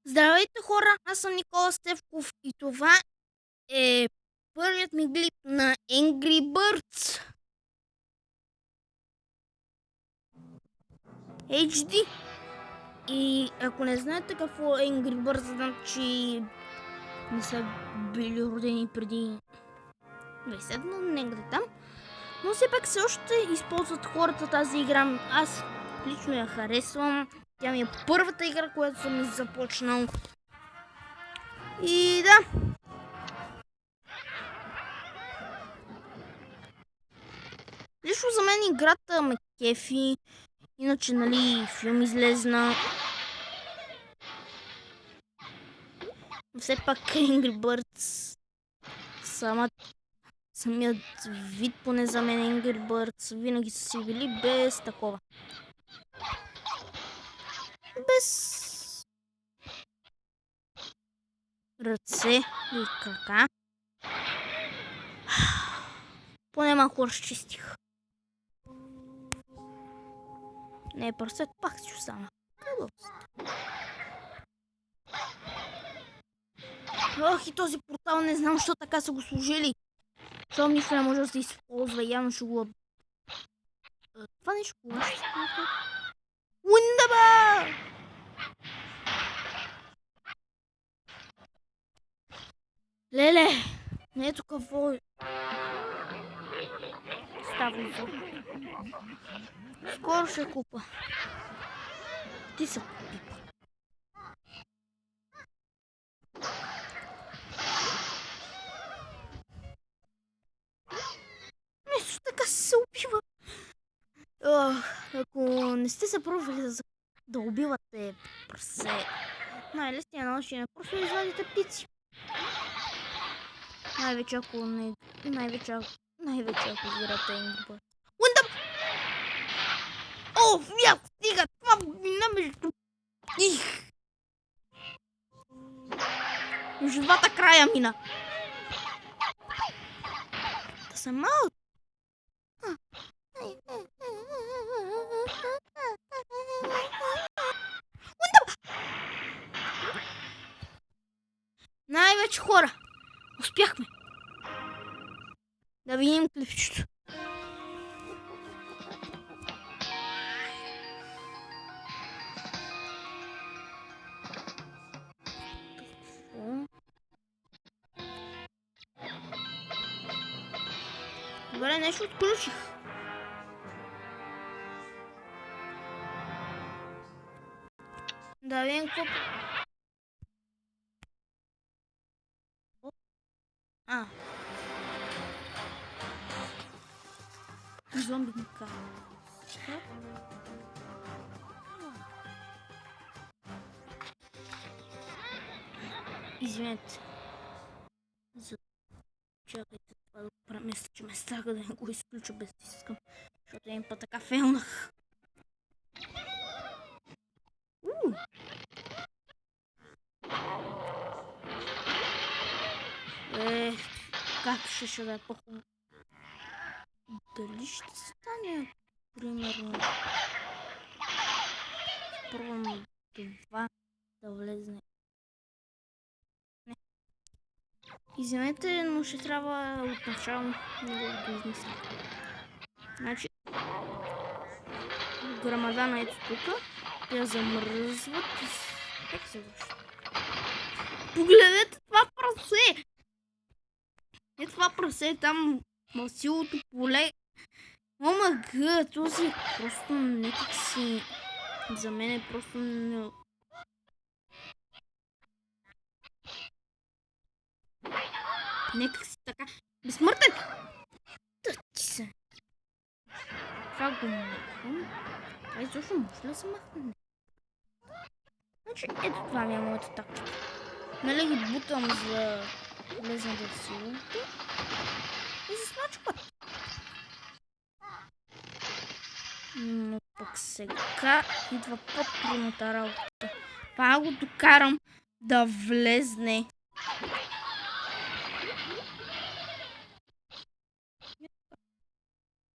Здравейте хора, аз съм Никола Стевков и това е първият ми клип на Angry Birds HD. И ако не знаете какво е Angry Birds, значи не са били родени преди 20 дни, някъде там. Но все пак все още използват хората тази игра. Аз лично я харесвам. Тя ми е първата игра, която съм започнал. И да. Лично за мен играта ме кефи. Иначе, нали, филм излезна. Все пак Angry Birds самият вид, поне за мен Angry Birds, винаги са си били без такова. Без ръце и крака. Поне малко разчистих. Не е пръстът, пак си остана. Ох, и този портал не знам, защо така са го служили. Щом нищо не може да се използва, явно ще го... Това нещо го ще се ползва. Уиндаба! Леле! Ето какво става изо. Скоро ще купа. Ти са купи. Нещо така се убива. Ако не сте се пробвали да убивате прасе, най-лесният начин е просто да извадите птици. Най-вече ако играте Angry Birds. Уиндъп! О, я стига! Това мина между... Между двата края мина. Да съм малък. Най-вече хора. Успяхме. Да видим клипчето. Добре, нещо отключих. Да видим какво... Зомбинка. Извинете. Чакайте това да го преместя, че ме страга да не го изключа без да искам. Защото един път така фейлнах. Как ще да е по-хубаво? Дали ще стане, примерно, пробвам това да влезне. Не. Извинете, но ще трябва отначало да го измисля. Значи, грамадана ето тук, я замръзват и... Как се върши? Погледнете това прасе! Е това прасе там в силото поле. Омага, този просто някак си... За мен е просто не... Някак си така... Безсмъртен! Тъчи се! Това го махам. Това изобщо може ли да се махне? Значи ето това ми е моята тактика. Нали ги бутам за влезна в силото и се смачкват. Но пък сега идва по-трудната работа. Това го докарам да влезне.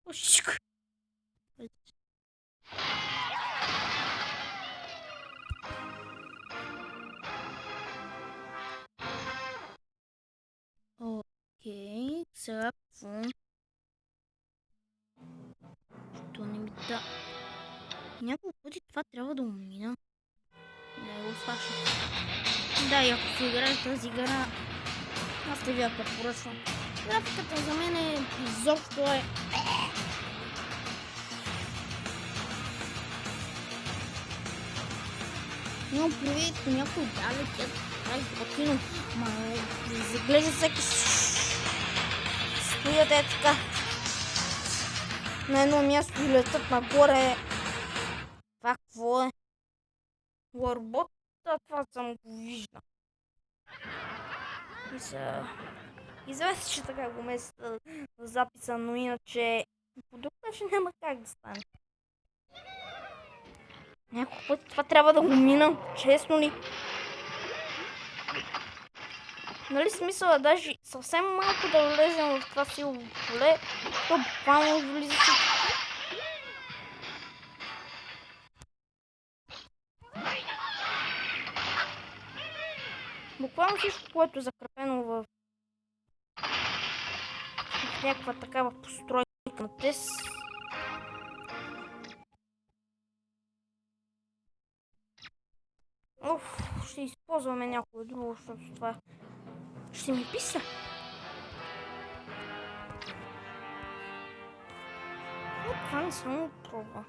Ошичко. Сега какво? То не ми да... Няколко пъти това трябва да умина. Не го сваша. Да, и ако си играеш тази игра, аз те ви я препоръчвам. Графиката за мен е изобщо е... Имам предвид някои да летят. Ай, готино. Ма, заглежда всеки стоят е така. На едно място и летят нагоре. Това какво е? Ларбота, това съм го вижда. И са... Известно, че така го места в записа, но иначе по друг начин няма как да стане. Няколко пъти това трябва да го мина, честно ли? Нали смисъл е даже съвсем малко да влезем в това силово поле, то буквално влиза си. Буквално всичко, което е закрепено в някаква такава постройка на тез. Ще използваме някое друго, защото това ще ми писа. Това не съм пробва.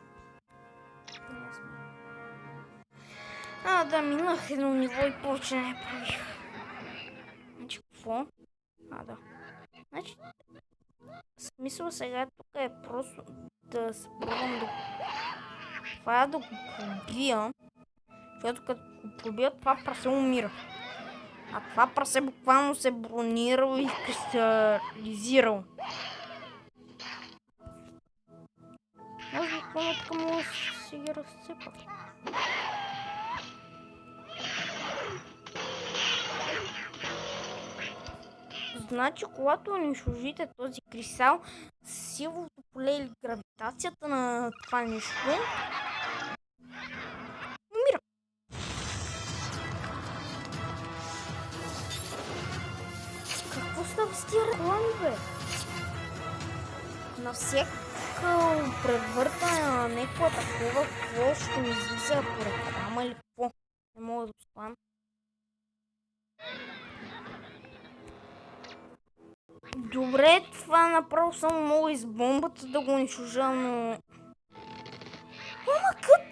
Да, минах едно ниво и повече не правих. Значи какво? Да. Значи, смисъл сега тук е просто да се пробвам да... Това да го пробия. Защото като го пробия, това прасе умира. А това прасе буквално се бронирал и кристализирал. Аз буквално така мога да си ги разцепа. Значи, когато унищожите този кристал, силовото поле или гравитацията на това нещо умира. Какво става с тия реклами, бе? На всяка превъртане на някаква такова, какво ще ми излиза по реклама или какво? Не мога да оставам. Добре, това направо само мога из бомбата да го унищожа, но...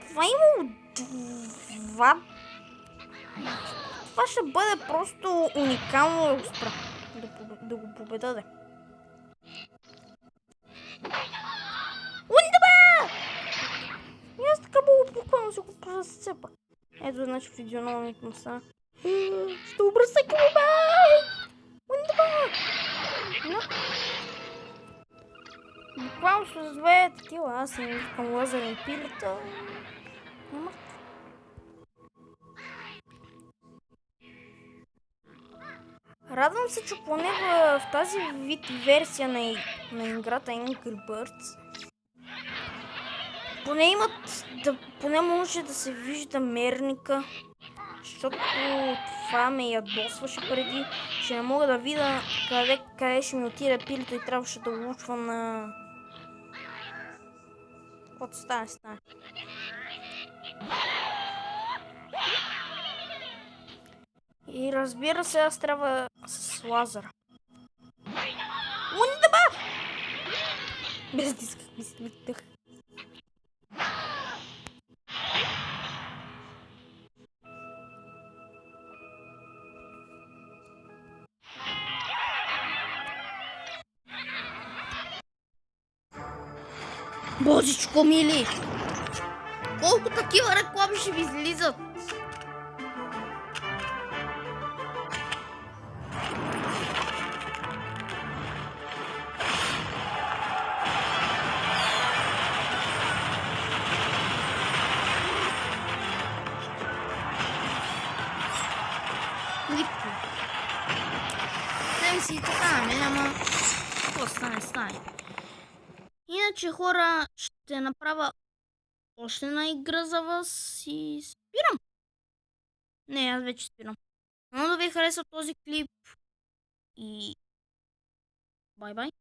Това има два... Това ще бъде просто уникално да го спра. Да го победа, да. Ундаба! И аз така мога буквално си го разцепа. Ето, значи физиономията му стана. Ще обръсна килобай! Ундаба! Буквално с две такива, аз не викам лазерни пилета. Няма. Радвам се, че поне в тази вид версия на играта Angry Birds поне може да се вижда мерника, защото това ме ядосваше преди, че не мога да видя къде ще ми отиде пилето и трябваше да го учвам на... Каквото стане. И разбира се, аз трябва с лазера. Ундаба! Без диска ми се литах. Божичко мили! Колко такива реклами ще ви излизат? Си така, ама какво стане. Иначе, хора, ще направя още една игра за вас и спирам. Не, аз вече спирам. Но да ви хареса този клип и Bay bay.